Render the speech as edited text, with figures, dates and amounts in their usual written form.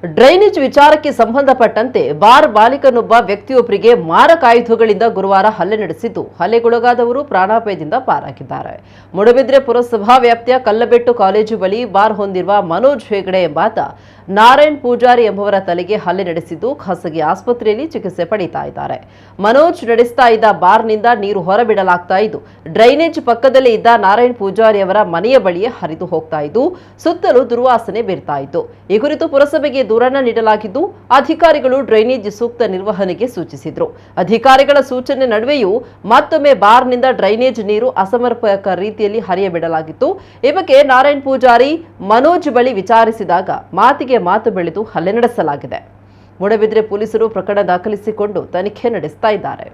Drainage ವಿಚಾರಕ್ಕೆ ಸಂಬಂಧಪಟ್ಟಂತೆ bar ಮಾಲೀಕನೊಬ್ಬ ವ್ಯಕ್ತಿಯೊಬ್ಬರಿಗೆ ಮಾರಕಾಯುಧಗಳಿಂದ ಗುರುವಾರ ಹಲ್ಲೆ ನಡೆಸಿದ್ದು, ಹಲ್ಲೆಗೊಳಗಾದವರು ಪ್ರಾಣಾಪಾಯದಿಂದ ಪಾರಾಗಿದ್ದಾರೆ. ಮೂಡಬಿದ್ರೆ ಪುರಸಭಾ ವ್ಯಾಪ್ತಿಯ ಕಲ್ಲಬೆಟ್ಟು ಕಾಲೇಜು ಬಳಿ ಬಾರ್ ಹೊಂದಿರುವ ಮನೋಜ್ ಹೆಗಡೆ ಎಂಬಾತ ನಾರಾಯಣ್ ಪೂಜಾರಿ ಎಂಬುವರ ತಲೆಗೆ ಹಲ್ಲೆ ನಡೆಸಿದ್ದು, ಖಾಸಗಿ ಆಸ್ಪತ್ರೆಯಲ್ಲಿ ಚಿಕಿತ್ಸೆ ಪಡೆಯುತ್ತಾ ಇದ್ದಾರೆ. ಮನೋಜ್ ನಡೆಸ್ತಾ ಇದ್ದ ಬಾರ್ನಿಂದ ನೀರು ಹೊರಬಿಡಲಾಗ್ತಾ ಇದ್ದು, ಡ್ರೈನೇಜ್ ಪಕ್ಕದಲ್ಲೇ ಇದ್ದ ನಾರಾಯಣ್ ಪೂಜಾರಿ ಅವರ ಮನೆಯ ಬಳಿಯೇ ಹರಿದು ಹೋಗ್ತಾ ಇದ್ದು, ಸುತ್ತಲೂ ದುರ್ವಾಸನೆ ಬೀರ್ತಾ ಇತ್ತು. ಈ ಕುರಿತು ಪುರಸಭೆಗೆ ದೂರನ್ನ ನೀಡಲಾಗಿದ್ದು, ಅಧಿಕಾರಿಗಳು ಡ್ರೈನೇಜ್ ಸೂಕ್ತ ನಿರ್ವಹಣೆಗೆ ಸೂಚಿಸಿದ್ರು. ಅಧಿಕಾರಿಗಳ ಸೂಚನೆ ನಡುವೆಯೂ ಮತ್ತೊಮ್ಮೆ ಬಾರ್ನಿಂದ ಡ್ರೈನೇಜ್ ನೀರು ಅಸಮರ್ಪಕ ರೀತಿಯಲ್ಲಿ ಹರಿಯಬಿಡಲಾಗಿತ್ತು. ಈ ಬಗ್ಗೆ ನಾರಾಯಣ್ ಪೂಜಾರಿ ಮನೋಜ್ ಬಳಿ ವಿಚಾರಿಸಿದಾಗ ಮಾತಿಗೆ ಮಾತು ಬೆಳೆದು ಹಲ್ಲೆ ನಡೆಸಲಾಗಿದೆ. ಮೂಡಬಿದ್ರೆ ಪೊಲೀಸರು ಪ್ರಕರಣ ದಾಖಲಿಸಿಕೊಂಡು ತನಿಖೆ ನಡೆಸ್ತಾ ಇದ್ದಾರೆ.